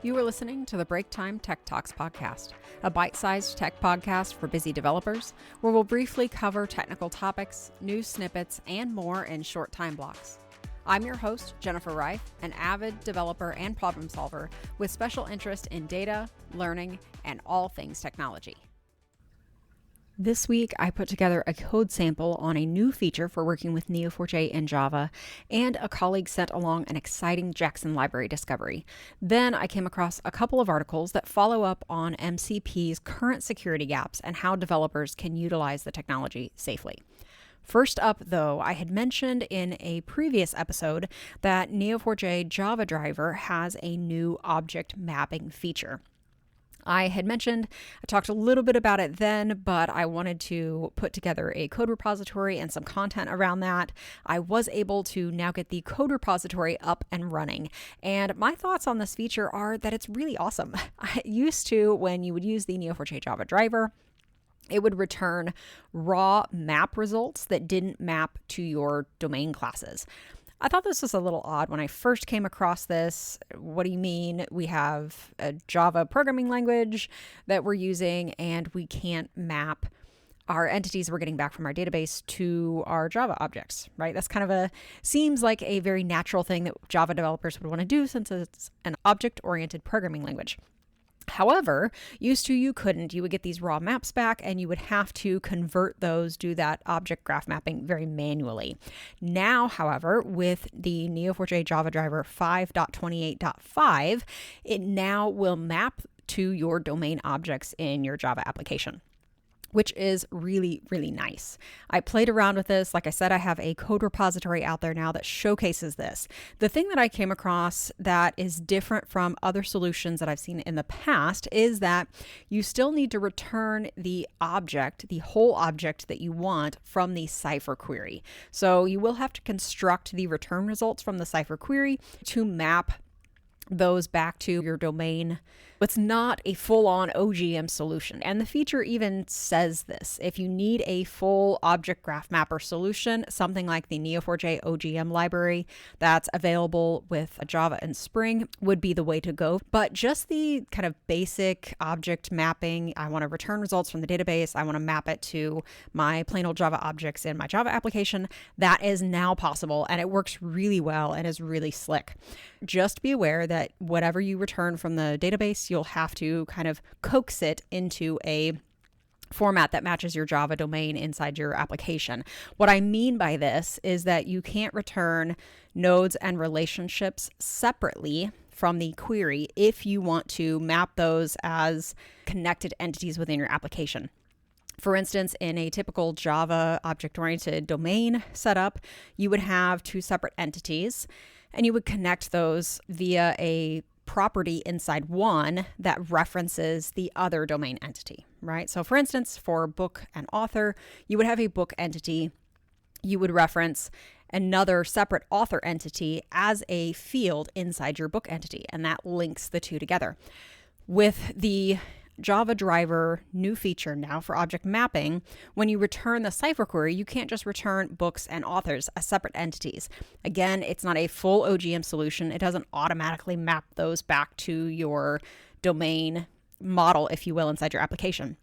You are listening to the Break Time Tech Talks podcast, a bite-sized tech podcast for busy developers, where we'll briefly cover technical topics, news snippets, and more in short time blocks. I'm your host, Jennifer Reif, an avid developer and problem solver with special interest in data, learning, and all things technology. This week, I put together a code sample on a new feature for working with Neo4j in Java, and a colleague sent along an exciting Jackson library discovery. Then I came across a couple of articles that follow up on MCP's current security gaps and how developers can utilize the technology safely. First up, though, I had mentioned in a previous episode that Neo4j Java driver has a new object mapping feature. I talked a little bit about it then, but I wanted to put together a code repository and some content around that. I was able to now get the code repository up and running. And my thoughts on this feature are that it's really awesome. I used to, when you would use the Neo4j Java driver, it would return raw map results that didn't map to your domain classes. I thought this was a little odd when I first came across this. What do you mean? We have a Java programming language that we're using, and we can't map our entities we're getting back from our database to our Java objects, right? That's kind of seems like a very natural thing that Java developers would want to do since it's an object-oriented programming language. However, used to you couldn't. You would get these raw maps back and you would have to convert those, do that object graph mapping very manually. Now, however, with the Neo4j Java driver 5.28.5, it now will map to your domain objects in your Java application, which is really, really nice. I played around with this. Like I said, I have a code repository out there now that showcases this. The thing that I came across that is different from other solutions that I've seen in the past is that you still need to return the object, the whole object that you want from the Cypher query. So you will have to construct the return results from the Cypher query to map those back to your domain. It's not a full-on OGM solution. And the feature even says this. If you need a full object graph mapper solution, something like the Neo4j OGM library that's available with Java and Spring would be the way to go. But just the kind of basic object mapping, I want to return results from the database, I want to map it to my plain old Java objects in my Java application, that is now possible, and it works really well and is really slick. Just be aware that whatever you return from the database, you'll have to kind of coax it into a format that matches your Java domain inside your application. What I mean by this is that you can't return nodes and relationships separately from the query if you want to map those as connected entities within your application. For instance, in a typical Java object-oriented domain setup, you would have two separate entities, and you would connect those via a property inside one that references the other domain entity, right? So for instance, for book and author, you would have a book entity. You would reference another separate author entity as a field inside your book entity, and that links the two together. With the Java driver new feature now for object mapping, when you return the Cypher query, you can't just return books and authors as separate entities. Again, it's not a full OGM solution. It doesn't automatically map those back to your domain model, if you will, inside your application.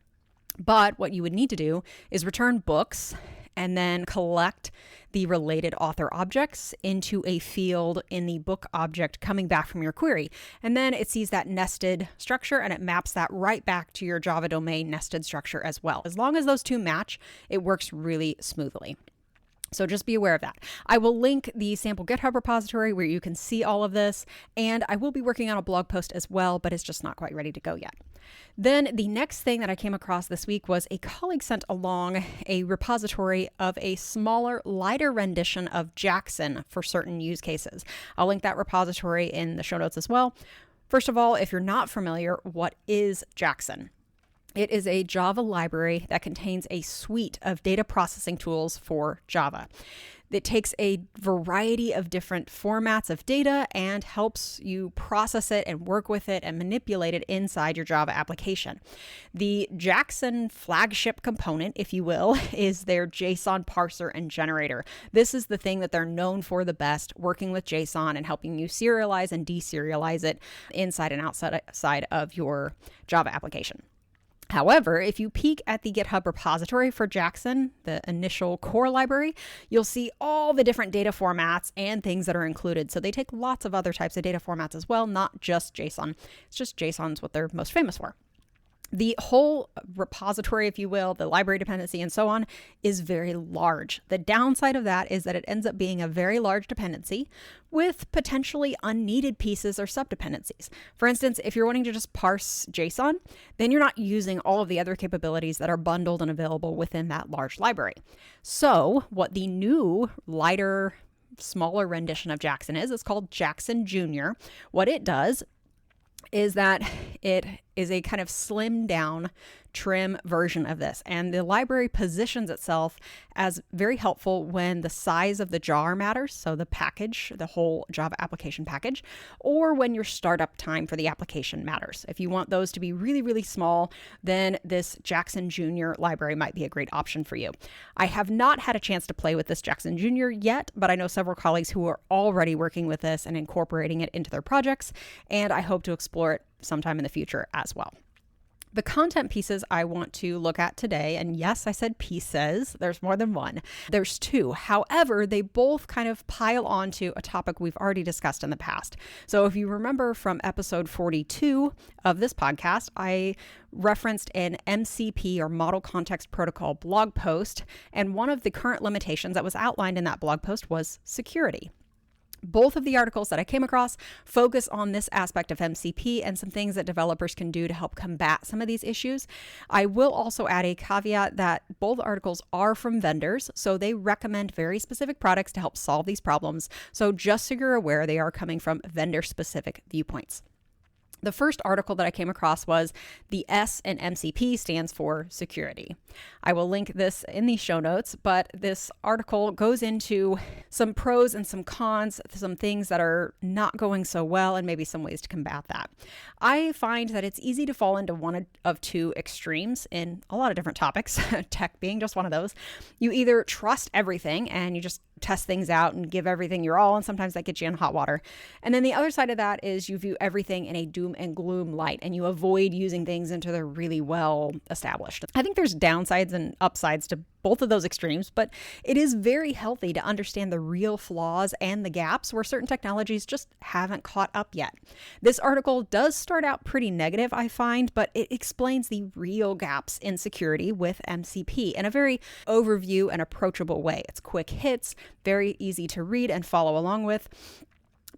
But what you would need to do is return books and then collect the related author objects into a field in the book object coming back from your query. And then it sees that nested structure and it maps that right back to your Java domain nested structure as well. As long as those two match, it works really smoothly. So just be aware of that. I will link the sample GitHub repository where you can see all of this, and I will be working on a blog post as well, but it's just not quite ready to go yet. Then the next thing that I came across this week was a colleague sent along a repository of a smaller, lighter rendition of Jackson for certain use cases. I'll link that repository in the show notes as well. First of all, if you're not familiar, what is Jackson? It is a Java library that contains a suite of data processing tools for Java. It takes a variety of different formats of data and helps you process it and work with it and manipulate it inside your Java application. The Jackson flagship component, if you will, is their JSON parser and generator. This is the thing that they're known for the best, working with JSON and helping you serialize and deserialize it inside and outside of your Java application. However, if you peek at the GitHub repository for Jackson, the initial core library, you'll see all the different data formats and things that are included. So they take lots of other types of data formats as well, not just JSON. It's just JSON's what they're most famous for. The whole repository, if you will, the library dependency and so on, is very large. The downside of that is that it ends up being a very large dependency with potentially unneeded pieces or subdependencies. For instance, if you're wanting to just parse JSON, then you're not using all of the other capabilities that are bundled and available within that large library. So what the new, lighter, smaller rendition of Jackson is called Jackson Junior. What it does is that it is a kind of slimmed down, trim version of this. And the library positions itself as very helpful when the size of the jar matters, so the package, the whole Java application package, or when your startup time for the application matters. If you want those to be really, really small, then this Jackson Junior library might be a great option for you. I have not had a chance to play with this Jackson Junior yet, but I know several colleagues who are already working with this and incorporating it into their projects, and I hope to explore it sometime in the future as well. The content pieces I want to look at today, and yes, I said pieces, there's more than one. There's two. However, they both kind of pile onto a topic we've already discussed in the past. So if you remember from episode 42 of this podcast, I referenced an MCP or Model Context Protocol blog post, and one of the current limitations that was outlined in that blog post was security. Both of the articles that I came across focus on this aspect of MCP and some things that developers can do to help combat some of these issues. I will also add a caveat that both articles are from vendors, so they recommend very specific products to help solve these problems. So just so you're aware, they are coming from vendor-specific viewpoints. The first article that I came across was the S in MCP stands for security. I will link this in the show notes, but this article goes into some pros and some cons, some things that are not going so well, and maybe some ways to combat that. I find that it's easy to fall into one of two extremes in a lot of different topics, tech being just one of those. You either trust everything and you just test things out and give everything your all, and sometimes that gets you in hot water. And then the other side of that is you view everything in a doom and gloom light, and you avoid using things until they're really well established. I think there's downsides and upsides to both of those extremes, but it is very healthy to understand the real flaws and the gaps where certain technologies just haven't caught up yet. This article does start out pretty negative, I find, but it explains the real gaps in security with MCP in a very overview and approachable way. It's quick hits, very easy to read and follow along with.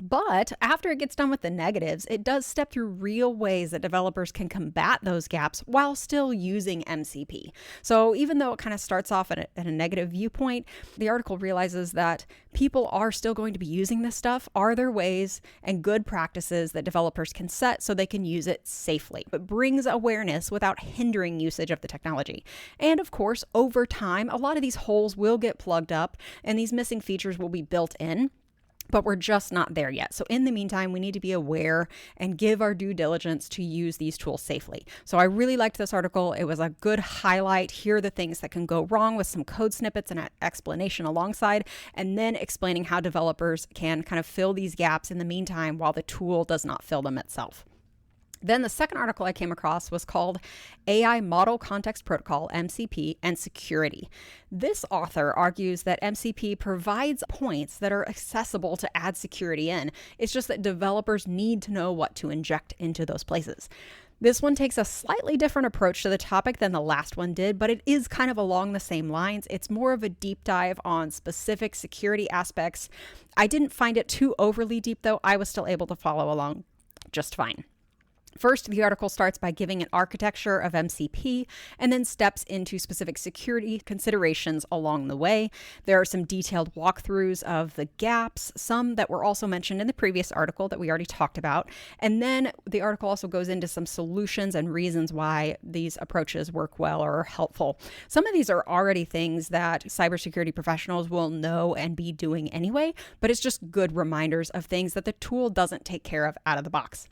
But after it gets done with the negatives, it does step through real ways that developers can combat those gaps while still using MCP. So even though it kind of starts off at a negative viewpoint, the article realizes that people are still going to be using this stuff. Are there ways and good practices that developers can set so they can use it safely? It brings awareness without hindering usage of the technology. And of course, over time, a lot of these holes will get plugged up and these missing features will be built in. But we're just not there yet. So in the meantime, we need to be aware and give our due diligence to use these tools safely. So I really liked this article. It was a good highlight. Here are the things that can go wrong with some code snippets and an explanation alongside, and then explaining how developers can kind of fill these gaps in the meantime while the tool does not fill them itself. Then the second article I came across was called AI Model Context Protocol, MCP, and Security. This author argues that MCP provides points that are accessible to add security in. It's just that developers need to know what to inject into those places. This one takes a slightly different approach to the topic than the last one did, but it is kind of along the same lines. It's more of a deep dive on specific security aspects. I didn't find it too overly deep, though. I was still able to follow along just fine. First, the article starts by giving an architecture of MCP and then steps into specific security considerations along the way. There are some detailed walkthroughs of the gaps, some that were also mentioned in the previous article that we already talked about. And then the article also goes into some solutions and reasons why these approaches work well or are helpful. Some of these are already things that cybersecurity professionals will know and be doing anyway, but it's just good reminders of things that the tool doesn't take care of out of the box.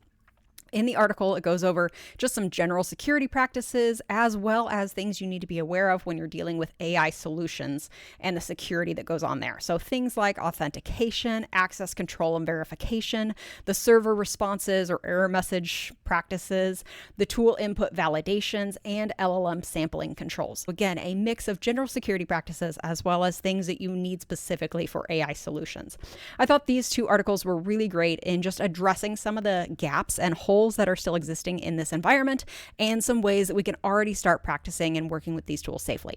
In the article, it goes over just some general security practices as well as things you need to be aware of when you're dealing with AI solutions and the security that goes on there. So things like authentication, access control and verification, the server responses or error message practices, the tool input validations, and LLM sampling controls. Again, a mix of general security practices as well as things that you need specifically for AI solutions. I thought these two articles were really great in just addressing some of the gaps and holes that are still existing in this environment and some ways that we can already start practicing and working with these tools safely.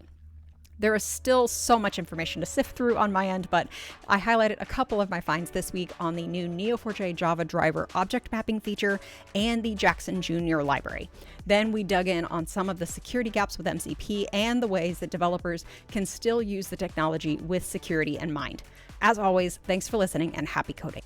There is still so much information to sift through on my end, but I highlighted a couple of my finds this week on the new Neo4j Java driver object mapping feature and the Jackson Jr. library. Then we dug in on some of the security gaps with MCP and the ways that developers can still use the technology with security in mind. As always, thanks for listening and happy coding.